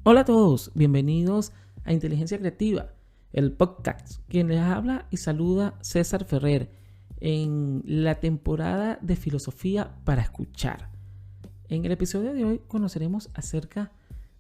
Hola a todos, bienvenidos a Inteligencia Creativa, el podcast. Quien les habla y saluda César Ferrer en la temporada de Filosofía para Escuchar. En el episodio de hoy conoceremos acerca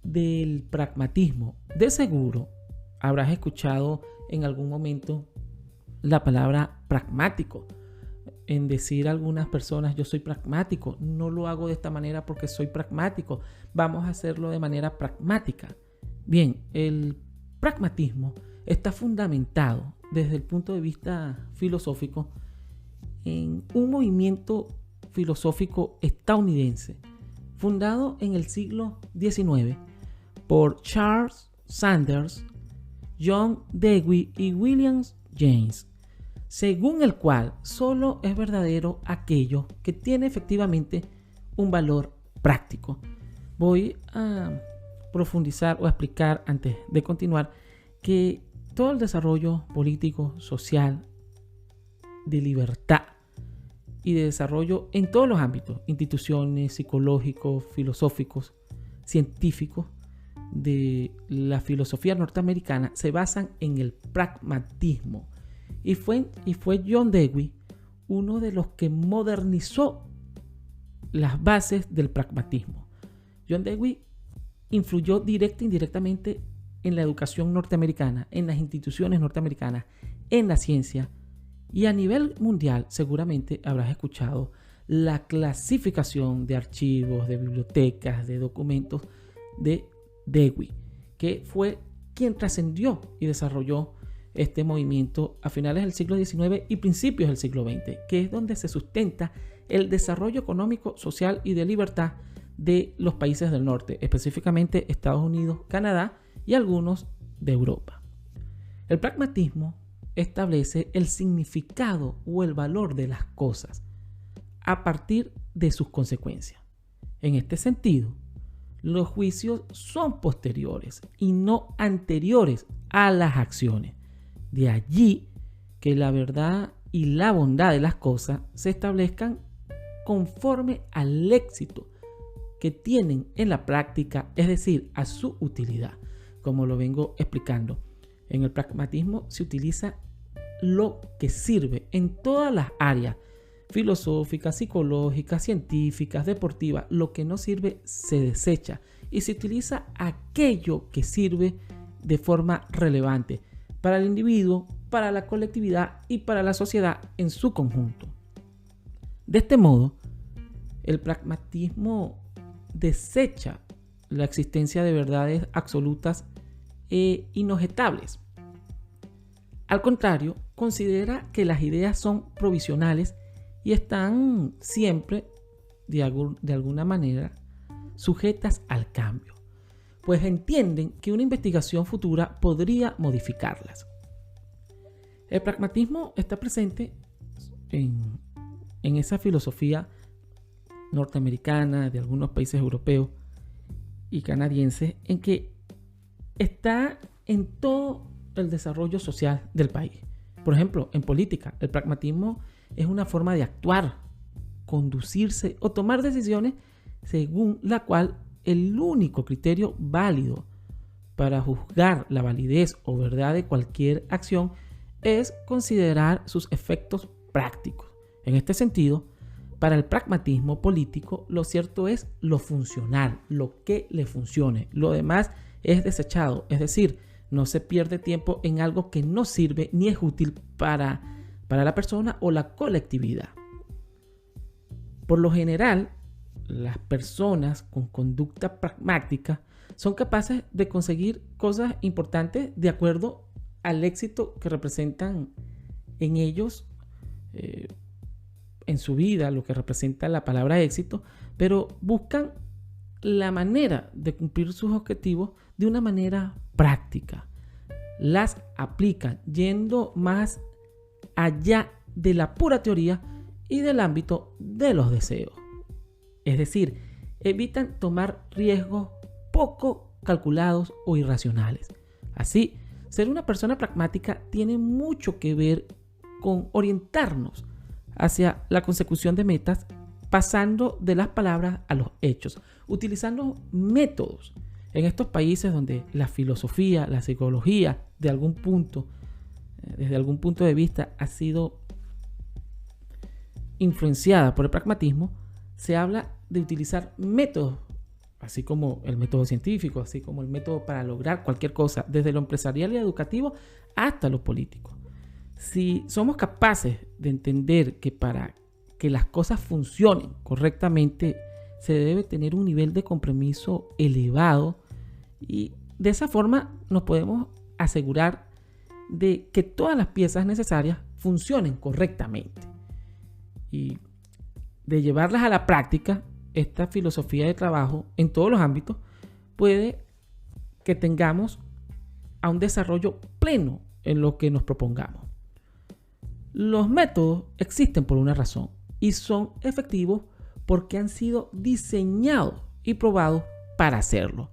del pragmatismo. De seguro habrás escuchado en algún momento la palabra pragmático. En decir a algunas personas, yo soy pragmático, no lo hago de esta manera porque soy pragmático, vamos a hacerlo de manera pragmática. Bien, el pragmatismo está fundamentado desde el punto de vista filosófico en un movimiento filosófico estadounidense fundado en el siglo XIX por Charles Sanders, John Dewey y William James, según el cual solo es verdadero aquello que tiene efectivamente un valor práctico. Voy a profundizar o a explicar antes de continuar que todo el desarrollo político, social, de libertad y de desarrollo en todos los ámbitos, instituciones, psicológicos, filosóficos, científicos, de la filosofía norteamericana se basan en el pragmatismo. Y fue John Dewey uno de los que modernizó las bases del pragmatismo. John Dewey influyó directa e indirectamente en la educación norteamericana, en las instituciones norteamericanas, en la ciencia, y a nivel mundial seguramente habrás escuchado la clasificación de archivos, de bibliotecas, de documentos de Dewey, que fue quien trascendió y desarrolló este movimiento a finales del siglo XIX y principios del siglo XX, que es donde se sustenta el desarrollo económico, social y de libertad de los países del norte, específicamente Estados Unidos, Canadá y algunos de Europa. El pragmatismo establece el significado o el valor de las cosas a partir de sus consecuencias. En este sentido, los juicios son posteriores y no anteriores a las acciones. De allí que la verdad y la bondad de las cosas se establezcan conforme al éxito que tienen en la práctica, es decir, a su utilidad. Como lo vengo explicando, en el pragmatismo se utiliza lo que sirve en todas las áreas filosóficas, psicológicas, científicas, deportivas. Lo que no sirve se desecha y se utiliza aquello que sirve de forma relevante para el individuo, para la colectividad y para la sociedad en su conjunto. De este modo, el pragmatismo desecha la existencia de verdades absolutas e inobjetables. Al contrario, considera que las ideas son provisionales y están siempre, de alguna manera, sujetas al cambio, pues entienden que una investigación futura podría modificarlas. El pragmatismo está presente en esa filosofía norteamericana, de algunos países europeos y canadienses, en que está en todo el desarrollo social del país. Por ejemplo, en política, el pragmatismo es una forma de actuar, conducirse o tomar decisiones según la cual el único criterio válido para juzgar la validez o verdad de cualquier acción es considerar sus efectos prácticos. En este sentido, para el pragmatismo político, lo cierto es lo funcional, lo que le funcione. Lo demás es desechado, es decir, no se pierde tiempo en algo que no sirve ni es útil para la persona o la colectividad. Por lo general, las personas con conducta pragmática son capaces de conseguir cosas importantes de acuerdo al éxito que representan en ellos, en su vida, lo que representa la palabra éxito, pero buscan la manera de cumplir sus objetivos de una manera práctica. Las aplican yendo más allá de la pura teoría y del ámbito de los deseos. Es decir, evitan tomar riesgos poco calculados o irracionales. Así, ser una persona pragmática tiene mucho que ver con orientarnos hacia la consecución de metas, pasando de las palabras a los hechos, utilizando métodos En estos países donde la filosofía, la psicología, desde algún punto de vista, ha sido influenciada por el pragmatismo, se habla de utilizar métodos, así como el método científico, así como el método para lograr cualquier cosa, desde lo empresarial y educativo hasta lo político. Si somos capaces de entender que para que las cosas funcionen correctamente se debe tener un nivel de compromiso elevado, y de esa forma nos podemos asegurar de que todas las piezas necesarias funcionen correctamente. Y de llevarlas a la práctica, esta filosofía de trabajo en todos los ámbitos puede que tengamos a un desarrollo pleno en lo que nos propongamos. Los métodos existen por una razón y son efectivos porque han sido diseñados y probados para hacerlo.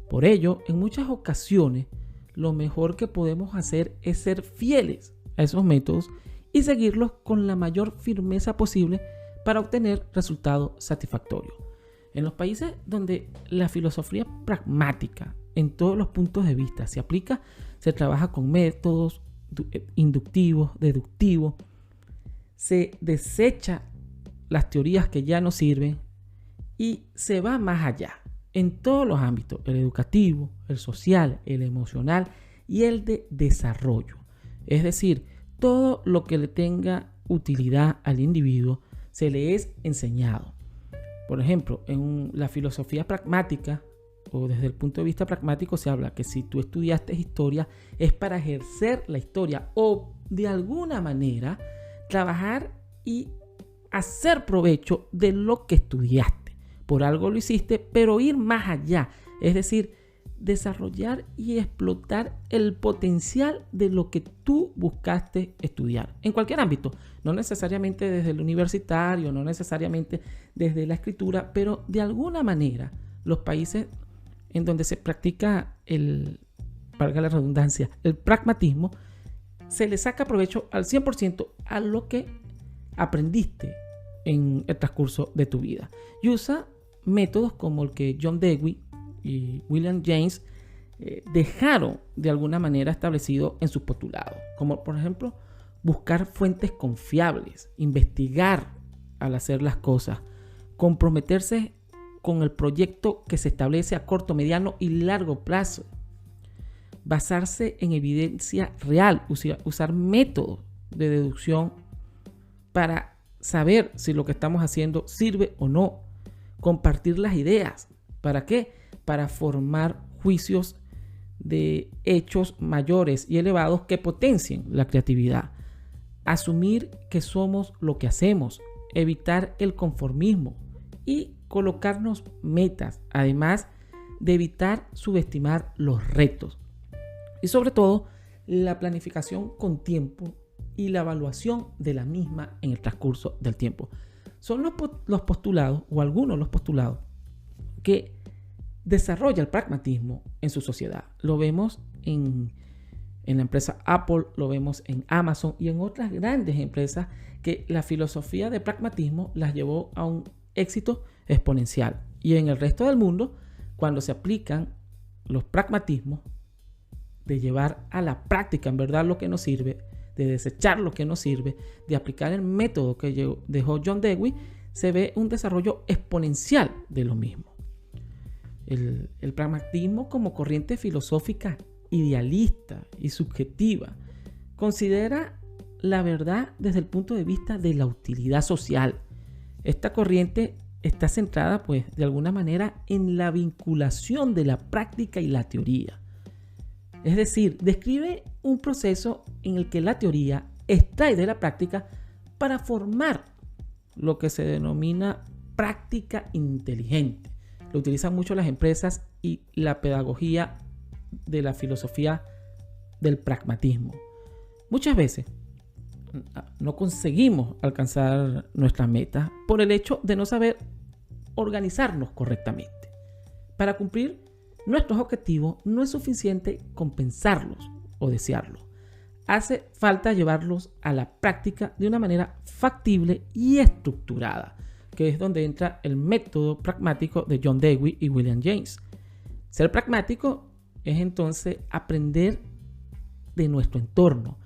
Por ello, en muchas ocasiones, lo mejor que podemos hacer es ser fieles a esos métodos y seguirlos con la mayor firmeza posible para obtener resultados satisfactorios. En los países donde la filosofía pragmática en todos los puntos de vista se aplica, se trabaja con métodos inductivos, deductivos, se desecha las teorías que ya no sirven y se va más allá en todos los ámbitos: el educativo, el social, el emocional y el de desarrollo. Es decir, todo lo que le tenga utilidad al individuo se le es enseñado. Por ejemplo, en la filosofía pragmática, o desde el punto de vista pragmático, se habla que si tú estudiaste historia es para ejercer la historia o de alguna manera trabajar y hacer provecho de lo que estudiaste. Por algo lo hiciste, pero ir más allá, es decir, desarrollar y explotar el potencial de lo que tú buscaste estudiar en cualquier ámbito, no necesariamente desde el universitario, no necesariamente desde la escritura, pero de alguna manera los países en donde se practica valga la redundancia, el pragmatismo, se le saca provecho al 100% a lo que aprendiste en el transcurso de tu vida y usa métodos como el que John Dewey y William James dejaron de alguna manera establecido en sus postulados, como por ejemplo buscar fuentes confiables, investigar al hacer las cosas, comprometerse con el proyecto que se establece a corto, mediano y largo plazo, basarse en evidencia real, usar métodos de deducción para saber si lo que estamos haciendo sirve o no, compartir las ideas. ¿Para qué? Para formar juicios de hechos mayores y elevados que potencien la creatividad. Asumir que somos lo que hacemos, evitar el conformismo y colocarnos metas, además de evitar subestimar los retos. Y sobre todo, la planificación con tiempo y la evaluación de la misma en el transcurso del tiempo. Son los postulados, o algunos de los postulados, que desarrolla el pragmatismo en su sociedad. Lo vemos en la empresa Apple, lo vemos en Amazon y en otras grandes empresas que la filosofía de pragmatismo las llevó a un éxito exponencial. Y en el resto del mundo, cuando se aplican los pragmatismos, de llevar a la práctica en verdad lo que nos sirve, de desechar lo que nos sirve, de aplicar el método que dejó John Dewey, se ve un desarrollo exponencial de lo mismo. El pragmatismo como corriente filosófica idealista y subjetiva considera la verdad desde el punto de vista de la utilidad social. Esta corriente está centrada, pues, de alguna manera en la vinculación de la práctica y la teoría. Es decir, describe un proceso en el que la teoría extrae de la práctica para formar lo que se denomina práctica inteligente. Lo utilizan mucho las empresas y la pedagogía de la filosofía del pragmatismo. Muchas veces no conseguimos alcanzar nuestras metas por el hecho de no saber organizarnos correctamente. Para cumplir nuestros objetivos no es suficiente con pensarlos o desearlos. Hace falta llevarlos a la práctica de una manera factible y estructurada, que es donde entra el método pragmático de John Dewey y William James. Ser pragmático es entonces aprender de nuestro entorno,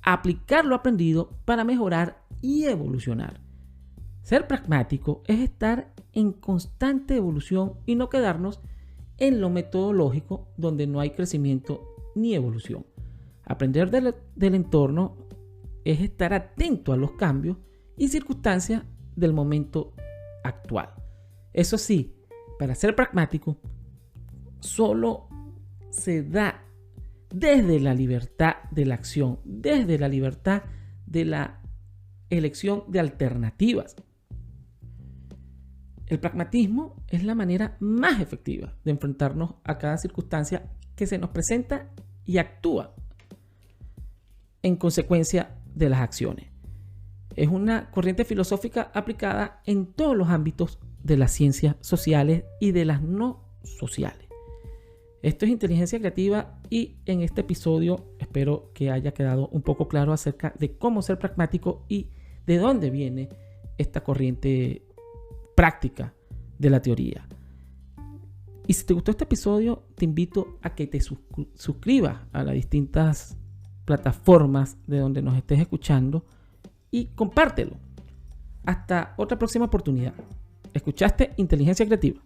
aplicar lo aprendido para mejorar y evolucionar. Ser pragmático es estar en constante evolución y no quedarnos en lo metodológico donde no hay crecimiento ni evolución. Aprender del entorno es estar atento a los cambios y circunstancias del momento actual. Eso sí, para ser pragmático, solo se da desde la libertad de la acción, desde la libertad de la elección de alternativas. El pragmatismo es la manera más efectiva de enfrentarnos a cada circunstancia que se nos presenta y actúa en consecuencia de las acciones. Es una corriente filosófica aplicada en todos los ámbitos de las ciencias sociales y de las no sociales. Esto es Inteligencia Creativa y en este episodio espero que haya quedado un poco claro acerca de cómo ser pragmático y de dónde viene esta corriente práctica de la teoría. Y si te gustó este episodio, te invito a que te suscribas a las distintas plataformas de donde nos estés escuchando y compártelo. Hasta otra próxima oportunidad. Escuchaste Inteligencia Creativa.